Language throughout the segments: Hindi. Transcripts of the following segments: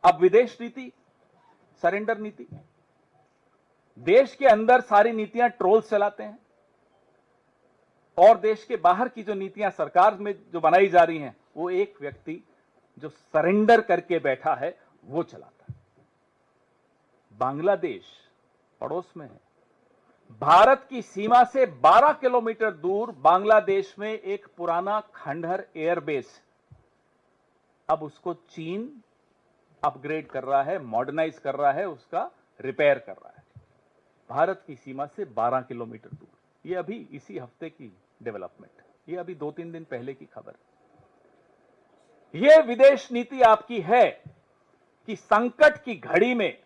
अब विदेश नीति, सरेंडर नीति। देश के अंदर सारी नीतियां ट्रोल्स चलाते हैं और देश के बाहर की जो नीतियां सरकार में जो बनाई जा रही हैं वो एक व्यक्ति जो सरेंडर करके बैठा है वो चलाता है। बांग्लादेश पड़ोस में है। भारत की सीमा से 12 किलोमीटर दूर बांग्लादेश में एक पुराना खंडहर एयरबेस, अब उसको चीन अपग्रेड कर रहा है, मॉडर्नाइज कर रहा है, उसका रिपेयर कर रहा है। भारत की सीमा से 12 किलोमीटर दूर। ये अभी इसी हफ्ते की डेवलपमेंट है, ये अभी 2-3 दिन पहले की खबर है। ये विदेश नीति आपकी है कि संकट की घड़ी में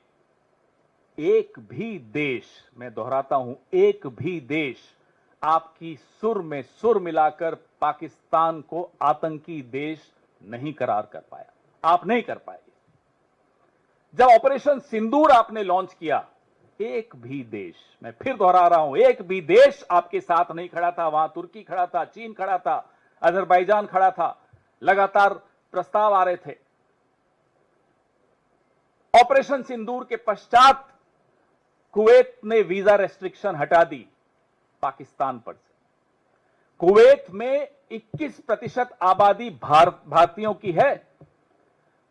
एक भी देश, मैं दोहराता हूं, एक भी देश आपकी सुर में सुर मिलाकर पाकिस्तान को आतंकी देश नहीं करार कर पाया। आप नहीं कर पाए। जब ऑपरेशन सिंदूर आपने लॉन्च किया, एक भी देश, मैं फिर दोहरा रहा हूं, एक भी देश आपके साथ नहीं खड़ा था। वहां तुर्की खड़ा था, चीन खड़ा था, अजरबैजान खड़ा था, लगातार प्रस्ताव आ रहे थे। ऑपरेशन सिंदूर के पश्चात कुवैत ने वीजा रेस्ट्रिक्शन हटा दी पाकिस्तान पर से। कुवैत में 21% आबादी भारतीयों की है।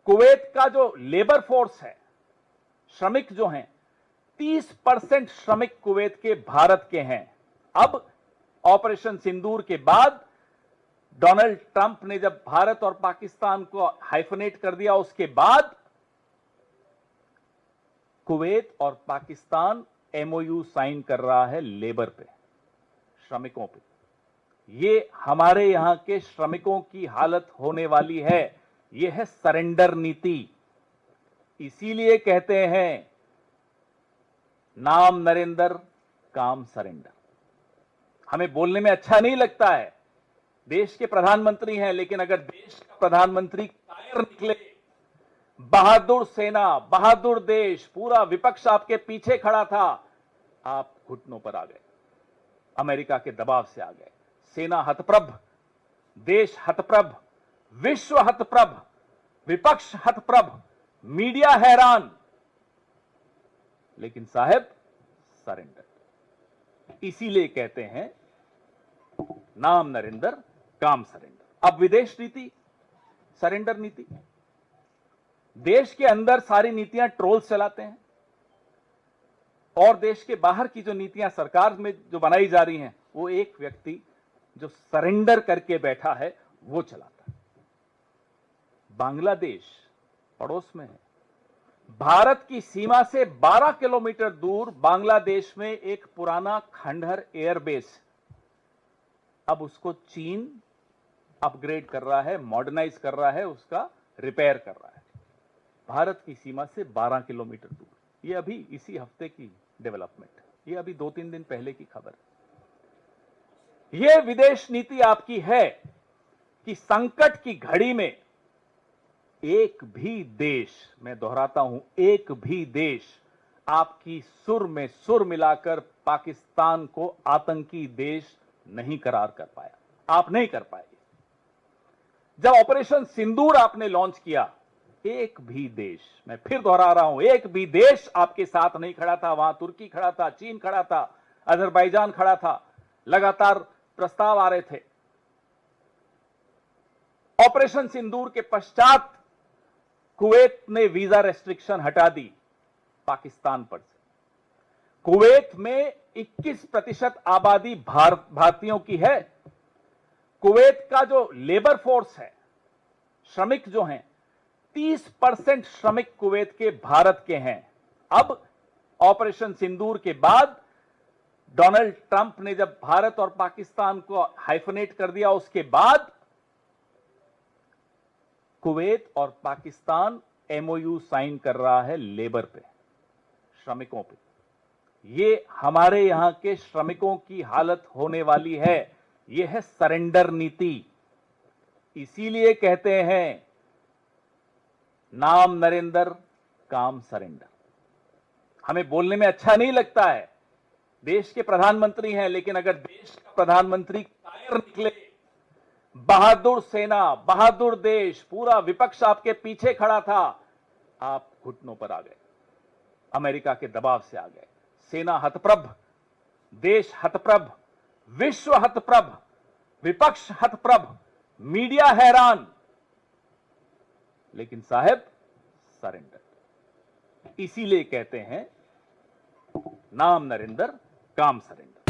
कुवैत का जो लेबर फोर्स है, श्रमिक जो हैं, 30% श्रमिक कुवैत के भारत के हैं। अब ऑपरेशन सिंदूर के बाद डोनाल्ड ट्रंप ने जब भारत और पाकिस्तान को हाइफनेट कर दिया, उसके बाद कुवैत और पाकिस्तान एमओयू साइन कर रहा है लेबर पे, श्रमिकों पे। ये हमारे यहां के श्रमिकों की हालत होने वाली है। ये है सरेंडर नीति। इसीलिए कहते हैं नाम नरेंद्र, काम सरेंडर। हमें बोलने में अच्छा नहीं लगता है, देश के प्रधानमंत्री हैं, लेकिन अगर देश का प्रधानमंत्री कायर निकले, बहादुर सेना, बहादुर देश, पूरा विपक्ष आपके पीछे खड़ा था, आप घुटनों पर आ गए, अमेरिका के दबाव से आ गए। सेना हतप्रभ, देश हतप्रभ, विश्व हतप्रभ, विपक्ष हतप्रभ, मीडिया हैरान, लेकिन साहब सरेंडर। इसीलिए कहते हैं नाम नरेंद्र, काम सरेंडर। अब विदेश नीति, सरेंडर नीति। देश के अंदर सारी नीतियां ट्रोल्स चलाते हैं और देश के बाहर की जो नीतियां सरकार में जो बनाई जा रही हैं वो एक व्यक्ति जो सरेंडर करके बैठा है वो चलाता है। बांग्लादेश पड़ोस में है। भारत की सीमा से 12 किलोमीटर दूर बांग्लादेश में एक पुराना खंडहर एयरबेस, अब उसको चीन अपग्रेड कर रहा है, मॉडर्नाइज कर रहा है, उसका रिपेयर कर रहा है। भारत की सीमा से 12 किलोमीटर दूर। ये अभी इसी हफ्ते की डेवलपमेंट है, ये अभी 2-3 दिन पहले की खबर है। ये विदेश नीति आपकी है कि संकट की घड़ी में एक भी देश, मैं दोहराता हूं, एक भी देश आपकी सुर में सुर मिलाकर पाकिस्तान को आतंकी देश नहीं करार कर पाया। आप नहीं कर पाए। जब ऑपरेशन सिंदूर आपने लॉन्च किया, एक भी देश, मैं फिर दोहरा रहा हूं, एक भी देश आपके साथ नहीं खड़ा था। वहां तुर्की खड़ा था, चीन खड़ा था, अजरबैजान खड़ा था, लगातार प्रस्ताव आ रहे थे। ऑपरेशन सिंदूर के पश्चात कुवैत ने वीजा रेस्ट्रिक्शन हटा दी पाकिस्तान पर से। कुवैत में 21% आबादी भारतीयों की है। कुवैत का जो लेबर फोर्स है, श्रमिक जो हैं, 30% श्रमिक कुवैत के भारत के हैं। अब ऑपरेशन सिंदूर के बाद डोनाल्ड ट्रंप ने जब भारत और पाकिस्तान को हाइफनेट कर दिया, उसके बाद कुवैत और पाकिस्तान एमओयू साइन कर रहा है लेबर पे, श्रमिकों पे। ये हमारे यहां के श्रमिकों की हालत होने वाली है। ये है सरेंडर नीति। इसीलिए कहते हैं नाम नरेंद्र, काम सरेंडर। हमें बोलने में अच्छा नहीं लगता है, देश के प्रधानमंत्री हैं, लेकिन अगर देश का प्रधानमंत्री कायर निकले, बहादुर सेना, बहादुर देश, पूरा विपक्ष आपके पीछे खड़ा था, आप घुटनों पर आ गए, अमेरिका के दबाव से आ गए, सेना हतप्रभ, देश हतप्रभ, विश्व हतप्रभ, विपक्ष हतप्रभ, मीडिया हैरान, लेकिन साहब सरेंडर। इसीलिए कहते हैं नाम नरेंद्र काम सरेंडर।